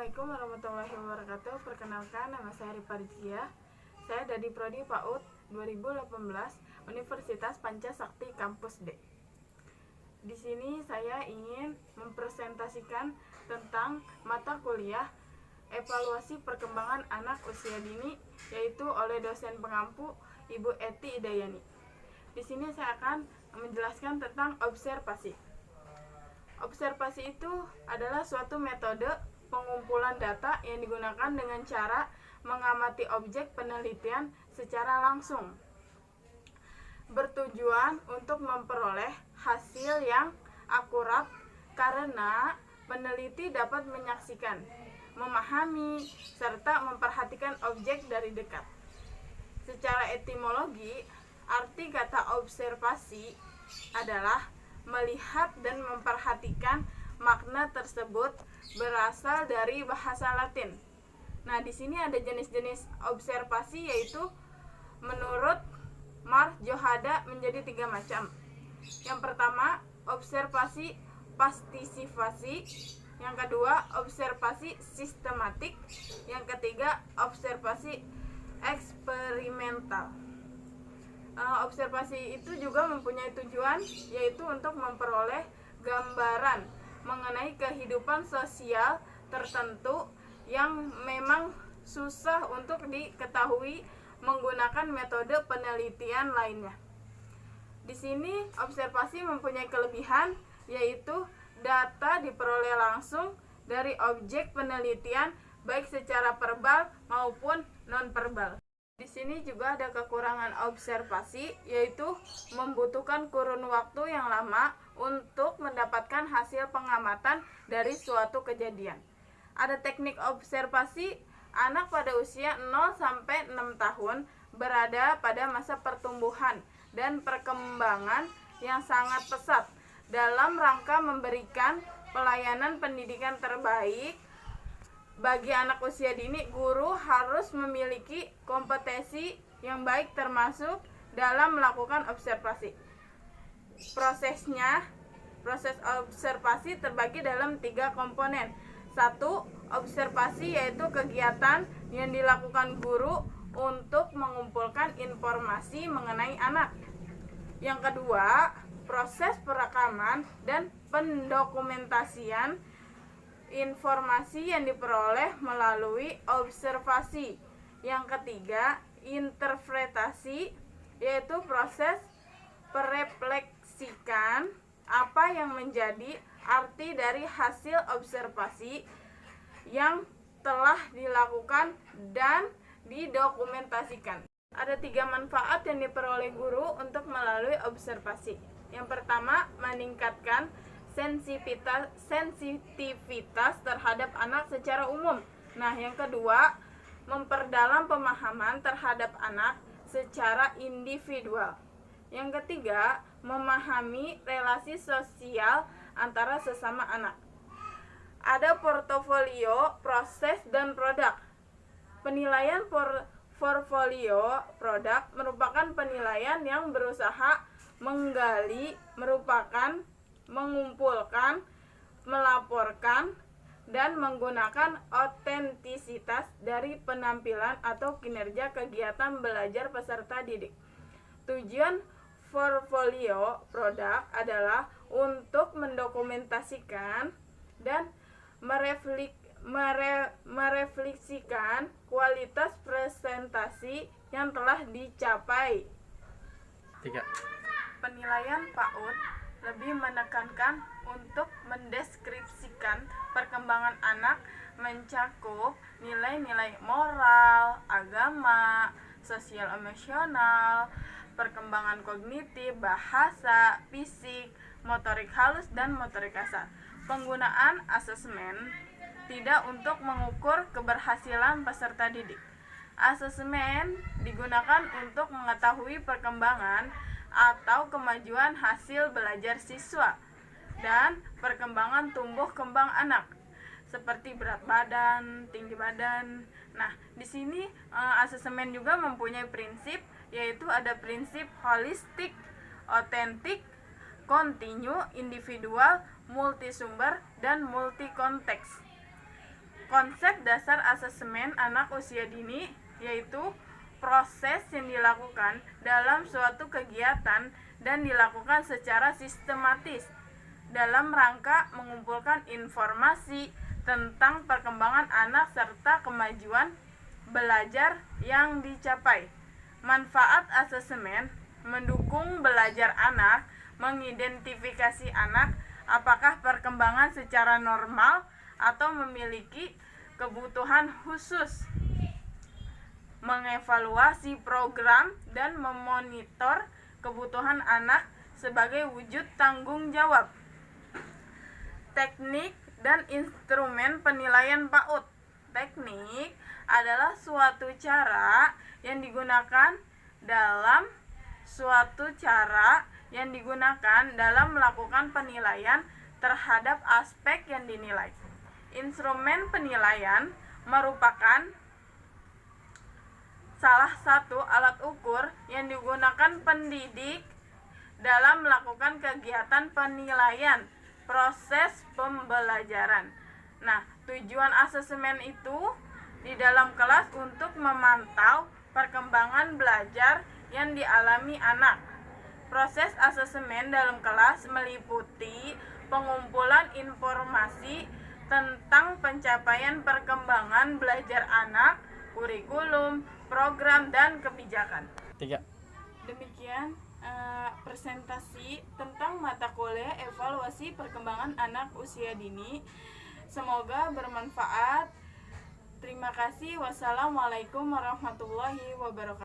Assalamualaikum warahmatullahi wabarakatuh. Perkenalkan, nama saya Rifa Rizkia. Saya dari Prodi PAUD 2018 Universitas Pancasakti Kampus D. Di sini saya ingin mempresentasikan tentang mata kuliah evaluasi perkembangan anak usia dini, yaitu oleh dosen pengampu Ibu Eti Idayani. Di sini saya akan menjelaskan tentang observasi. Observasi itu adalah suatu metode pengumpulan data yang digunakan dengan cara mengamati objek penelitian secara langsung, bertujuan untuk memperoleh hasil yang akurat karena peneliti dapat menyaksikan, memahami, serta memperhatikan objek dari dekat. Secara etimologi, arti kata observasi adalah melihat dan memperhatikan. Makna tersebut berasal dari bahasa Latin. Nah, di sini ada jenis-jenis observasi, yaitu menurut Mark Johada menjadi 3 macam. Yang pertama, observasi pastisifasi. Yang kedua, observasi sistematik. Yang ketiga, observasi eksperimental. Observasi itu juga mempunyai tujuan, yaitu untuk memperoleh gambaran mengenai kehidupan sosial tertentu yang memang susah untuk diketahui menggunakan metode penelitian lainnya. Di sini observasi mempunyai kelebihan, yaitu data diperoleh langsung dari objek penelitian baik secara verbal maupun non-verbal. Di sini juga ada kekurangan observasi, yaitu membutuhkan kurun waktu yang lama untuk mendapatkan hasil pengamatan dari suatu kejadian. Ada teknik observasi. Anak pada usia 0-6 tahun berada pada masa pertumbuhan dan perkembangan yang sangat pesat. Dalam rangka memberikan pelayanan pendidikan terbaik bagi anak usia dini, guru harus memiliki kompetensi yang baik termasuk dalam melakukan observasi. Proses observasi terbagi dalam 3 komponen. 1. Observasi, yaitu kegiatan yang dilakukan guru untuk mengumpulkan informasi mengenai anak. Yang kedua, proses perekaman dan pendokumentasian informasi yang diperoleh melalui observasi. Yang ketiga, interpretasi, yaitu proses merefleksikan apa yang menjadi arti dari hasil observasi yang telah dilakukan dan didokumentasikan. Ada 3 manfaat yang diperoleh guru untuk melalui observasi. Yang pertama, meningkatkan sensitivitas terhadap anak secara umum. Nah, yang kedua, memperdalam pemahaman terhadap anak secara individual. Yang ketiga, memahami relasi sosial antara sesama anak. Ada portofolio, proses, dan produk. Penilaian portofolio produk merupakan penilaian yang berusaha menggali, mengumpulkan, melaporkan, dan menggunakan otentisitas dari penampilan atau kinerja kegiatan belajar peserta didik. Tujuan portofolio produk adalah untuk mendokumentasikan dan merefleksikan kualitas presentasi yang telah dicapai. 3. Penilaian PAUD lebih menekankan untuk mendeskripsikan perkembangan anak, mencakup nilai-nilai moral, agama, sosial emosional, perkembangan kognitif, bahasa, fisik, motorik halus, dan motorik kasar. Penggunaan asesmen tidak untuk mengukur keberhasilan peserta didik. Asesmen digunakan untuk mengetahui perkembangan atau kemajuan hasil belajar siswa dan perkembangan tumbuh kembang anak, seperti berat badan, tinggi badan. Nah, di sini asesmen juga mempunyai prinsip, yaitu ada prinsip holistik, otentik, kontinu, individual, multisumber, dan multikonteks. Konsep dasar asesmen anak usia dini yaitu proses yang dilakukan dalam suatu kegiatan dan dilakukan secara sistematis dalam rangka mengumpulkan informasi tentang perkembangan anak serta kemajuan belajar yang dicapai. Manfaat asesmen mendukung belajar anak, mengidentifikasi anak apakah perkembangan secara normal atau memiliki kebutuhan khusus, mengevaluasi program dan memonitor kebutuhan anak sebagai wujud tanggung jawab. Teknik dan instrumen penilaian PAUD. Teknik adalah suatu cara yang digunakan dalam melakukan penilaian terhadap aspek yang dinilai. Instrumen penilaian merupakan salah satu alat ukur yang digunakan pendidik dalam melakukan kegiatan penilaian proses pembelajaran. Nah, tujuan asesmen itu di dalam kelas untuk memantau perkembangan belajar yang dialami anak. Proses asesmen dalam kelas meliputi pengumpulan informasi tentang pencapaian perkembangan belajar anak, kurikulum, program, dan kebijakan. 3. Demikian presentasi tentang mata kuliah evaluasi perkembangan anak usia dini. Semoga bermanfaat. Terima kasih. Wassalamualaikum warahmatullahi wabarakatuh.